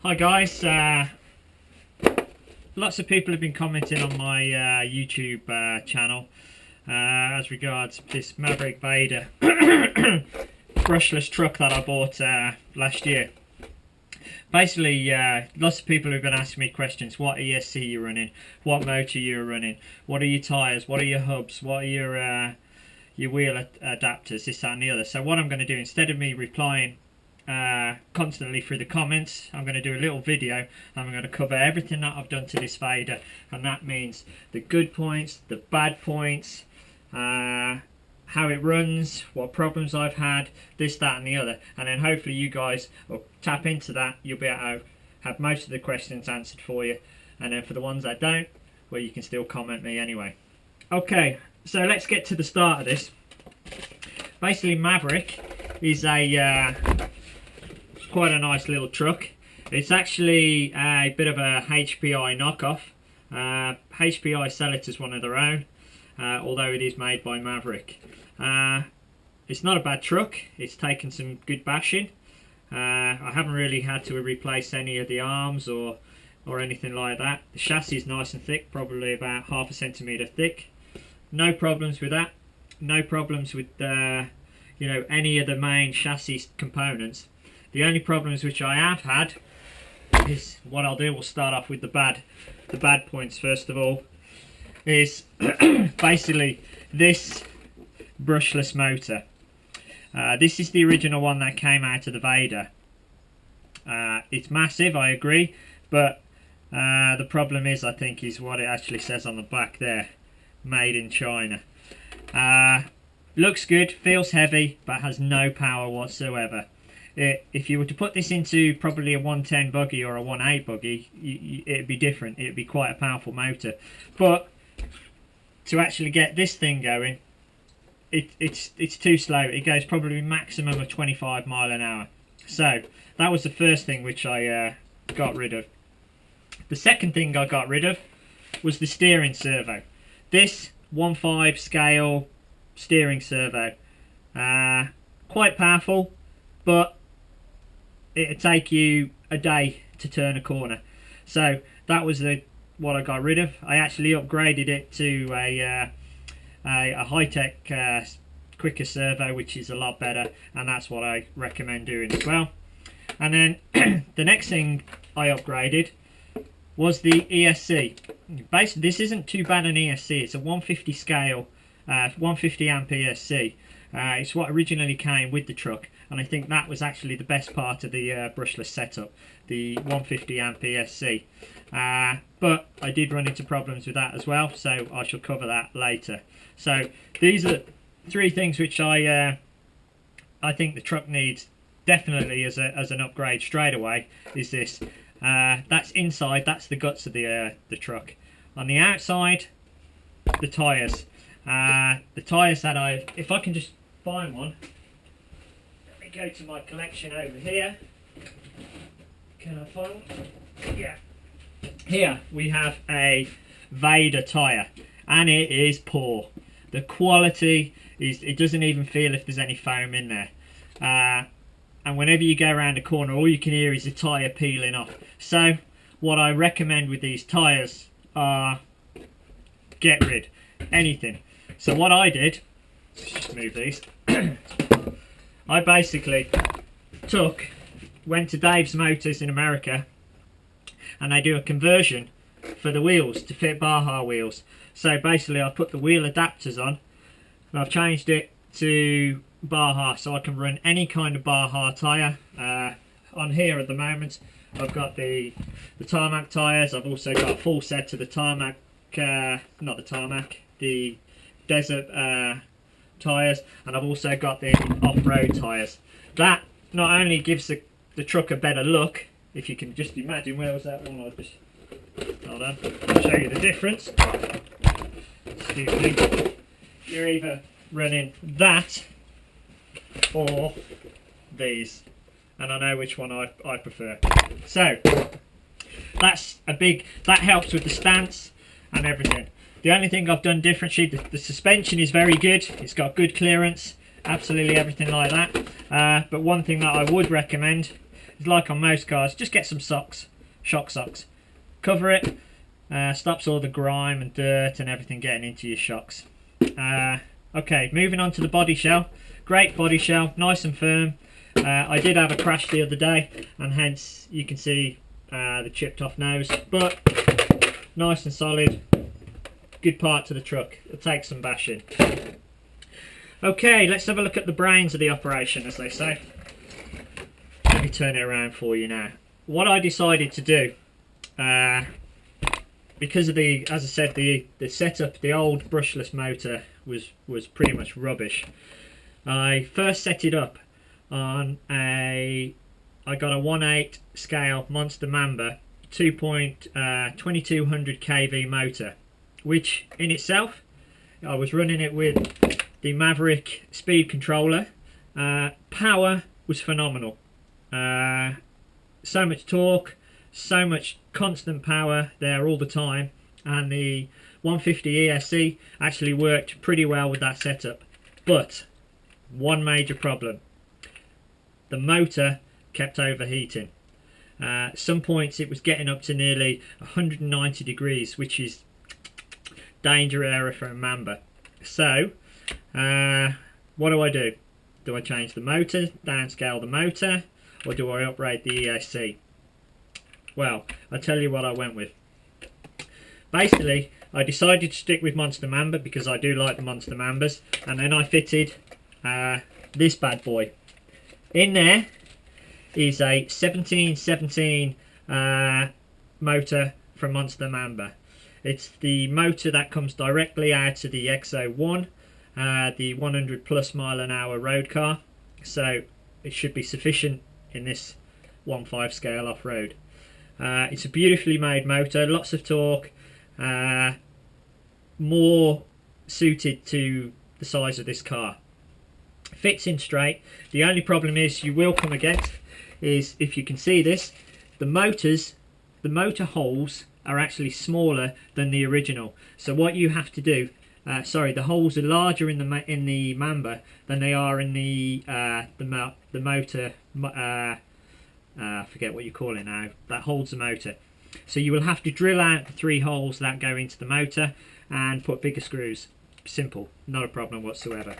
Hi guys, lots of people have been commenting on my YouTube channel as regards this Maverick Vader brushless truck that I bought last year. Basically, lots of people have been asking me questions. What ESC you're running, what motor you're running, what are your tyres, what are your hubs, what are your wheel adapters, this, that and the other. So what I'm going to do, instead of me replying constantly through the comments, I'm going to do a little video and I'm going to cover everything that I've done to this Vader, and that means the good points, the bad points, how it runs, what problems I've had, this, that and the other, and then hopefully you guys will tap into that. You'll be able to have most of the questions answered for you, and then for the ones that don't, well, you can still comment me anyway. Okay, so let's get to the start of this. Basically, Maverick is a quite a nice little truck. It's actually a bit of a HPI knockoff. HPI sell it as one of their own, although it is made by Maverick. It's not a bad truck. It's taken some good bashing. I haven't really had to replace any of the arms or anything like that. The chassis is nice and thick, probably about ½ centimetre thick. No problems with that. No problems with you know, any of the main chassis components. The only problems which I have had is, what I'll do, we'll start off with the bad points first of all, is basically this brushless motor. This is the original one that came out of the Vader. It's massive, I agree, but the problem is, I think, is what it actually says on the back there, made in China. Looks good, feels heavy, but has no power whatsoever. If you were to put this into probably a 110 buggy or a 1.8 buggy, it'd be different. It'd be quite a powerful motor. But to actually get this thing going, it's too slow. It goes probably maximum of 25 mile an hour. So that was the first thing which I got rid of. The second thing I got rid of was the steering servo. This 1.5 scale steering servo, quite powerful, but it'd take you a day to turn a corner. So that was what I got rid of. I actually upgraded it to a high-tech quicker servo, which is a lot better, and that's what I recommend doing as well. And then the next thing I upgraded was the ESC. Basically, this isn't too bad an ESC. It's a 150 scale, 150 amp ESC. It's what originally came with the truck, and I think that was actually the best part of the brushless setup, the 150 amp ESC. But I did run into problems with that as well, so I shall cover that later. So these are three things which I think the truck needs definitely as an upgrade straight away. Is this? That's inside. That's the guts of the truck. On the outside, the tyres. The tyres that if I can just find one. Let me go to my collection over here. Can I find one? Yeah. Here we have a Vader tyre, and it is poor. The quality is, it doesn't even feel if there's any foam in there. And whenever you go around a corner, all you can hear is the tyre peeling off. So what I recommend with these tyres are get rid anything. So what I did, let's just move these. I basically went to Dave's Motors in America, and they do a conversion for the wheels to fit Baja wheels. So basically I put the wheel adapters on, and I've changed it to Baja, so I can run any kind of Baja tyre. On here at the moment I've got the tarmac tyres. I've also got a full set of the tarmac, not the tarmac, the desert tyres, and I've also got the off-road tyres. That not only gives the truck a better look, if you can just imagine, where was that one? I'll just, hold on, I'll show you the difference. Excuse me. You're either running that or these, and I know which one I prefer. So that's that helps with the stance and everything. The only thing I've done differently, the suspension is very good. It's got good clearance. absolutely everything like that. But one thing that I would recommend is, like on most cars, just get some socks, shock socks. Cover it, stops all the grime and dirt and everything getting into your shocks. Okay, moving on to the body shell. Great body shell, nice and firm. I did have a crash the other day, and hence you can see the chipped off nose, but nice and solid. Good part to the truck. It'll take some bashing. Okay, let's have a look at the brains of the operation, as they say. Let me turn it around for you now. What I decided to do, because of the, as I said, the setup, the old brushless motor was pretty much rubbish. I first set it up on I got a 1/8 scale Monster Mamba 2200 kV motor, which in itself, I was running it with the Maverick speed controller. Power was phenomenal. So much torque, so much constant power there all the time, and the 150 ESC actually worked pretty well with that setup. But one major problem: the motor kept overheating. Some points it was getting up to nearly 190 degrees, which is danger area for a Mamba. So what do? Do I change the motor, downscale the motor, or do I upgrade the ESC? Well, I'll tell you what I went with. Basically, I decided to stick with Monster Mamba because I do like the Monster Mambas, and then I fitted this bad boy. In there is a 1717 motor from Monster Mamba. It's the motor that comes directly out of the X01, the 100 plus mile an hour road car, so it should be sufficient in this 1/5 scale off-road. It's a beautifully made motor, lots of torque, more suited to the size of this car. Fits in straight. The only problem is you will come against is, if you can see this, the motor holes are actually smaller than the original. So what you have to do, the holes are larger in the Mamba than they are in the motor. I forget what you call it now. That holds the motor. So you will have to drill out the 3 holes that go into the motor and put bigger screws. Simple, not a problem whatsoever.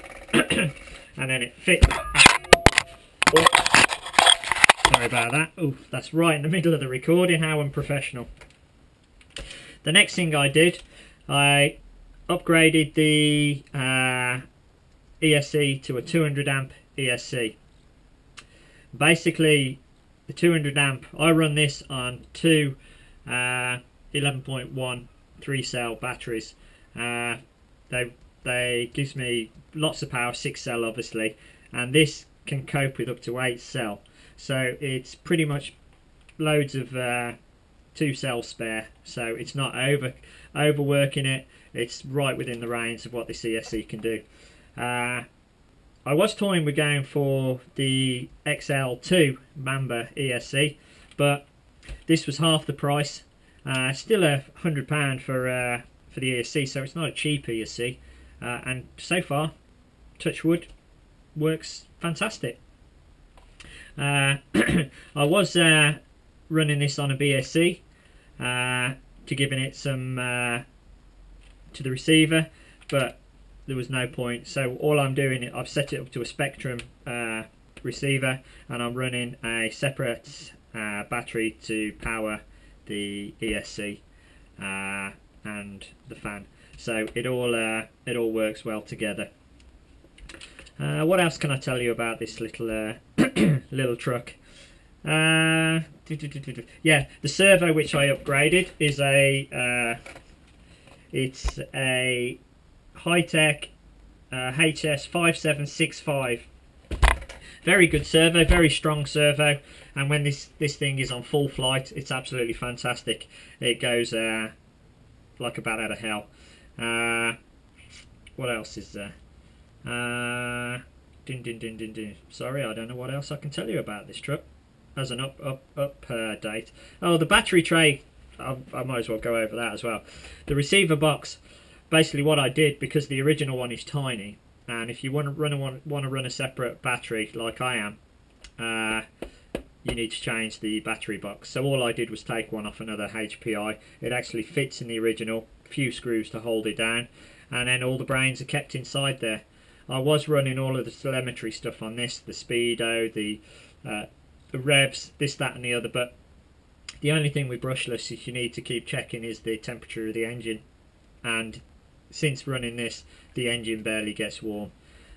And then it fits. Oh, sorry about that. Oh, that's right in the middle of the recording. How unprofessional. The next thing I did, I upgraded the ESC to a 200 amp ESC. Basically, the 200 amp, I run this on 2 11.1 3-cell batteries. They gives me lots of power, 6-cell obviously, and this can cope with up to 8-cell. So it's pretty much loads of 2-cell spare, so it's not overworking it. It's right within the range of what this ESC can do. I was toying with going for the XL2 Mamba ESC, but this was half the price. Still £100 for the ESC, so it's not a cheap ESC. And so far, touch wood, works fantastic. I was running this on a BSC to giving it some to the receiver, but there was no point. So all I'm doing, I've set it up to a Spectrum receiver, and I'm running a separate battery to power the ESC and the fan. So it all works well together. What else can I tell you about this little little truck? Yeah, the servo which I upgraded is it's a high-tech HS 5765. Very good servo, very strong servo, and when this thing is on full flight, it's absolutely fantastic. It goes like a bat out of hell. What else is there? Sorry, I don't know what else I can tell you about this truck as an update. Oh, the battery tray, I might as well go over that as well. The receiver box, basically what I did, because the original one is tiny, and if you want to run a separate battery like I am, you need to change the battery box. So all I did was take one off another HPI. It actually fits in the original, few screws to hold it down, and then all the brains are kept inside there. I was running all of the telemetry stuff on this, the speedo, the revs, this, that and the other, but the only thing with brushless is you need to keep checking is the temperature of the engine, and since running this, the engine barely gets warm,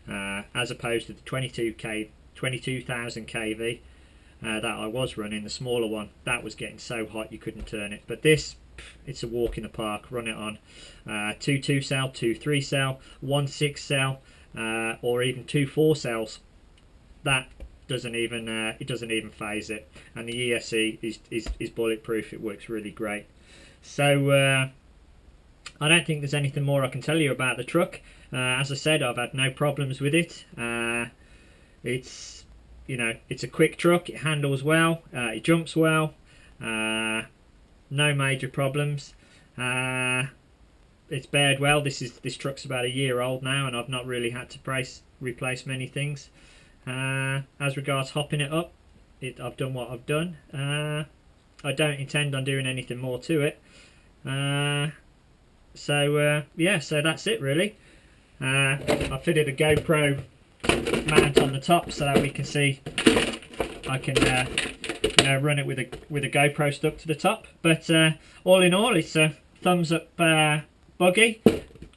as opposed to the 22,000 kV that I was running, the smaller one. That was getting so hot you couldn't turn it. But this, it's a walk in the park. Run it on 2 2-cell, 2 3-cell, 1 6-cell, or even 2 4-cells. That doesn't even it doesn't even phase it. And the ESC is bulletproof. It works really great. So I don't think there's anything more I can tell you about the truck. As I said, I've had no problems with it. It's, you know, it's a quick truck. It handles well. It jumps well. No major problems. It's bared well. This truck's about a year old now, and I've not really had to replace many things. As regards hopping it up, I've done what I've done. I don't intend on doing anything more to it. So that's it really. I fitted a GoPro mount on the top so that we can see. I can run it with a GoPro stuck to the top. But all in all, it's a thumbs up buggy.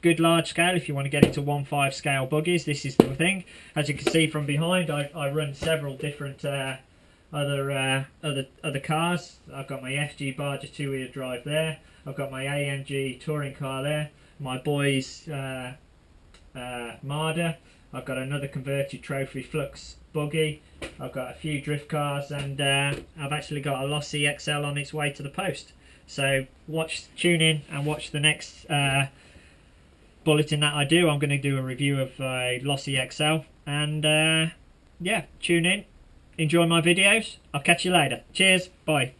Good large scale if you want to get into 1/5 scale buggies. This is the thing. As you can see from behind, I run several different other cars. I've got my FG Barger 2-wheel drive there. I've got my AMG touring car there. My boys Marder. I've got another converted Trophy Flux buggy. I've got a few drift cars, and I've actually got a Lossy XL on its way to the post. So tune in and watch the next bulletin that I do. I'm going to do a review of a Lossy XL, and yeah, tune in, enjoy my videos. I'll catch you later. Cheers, bye.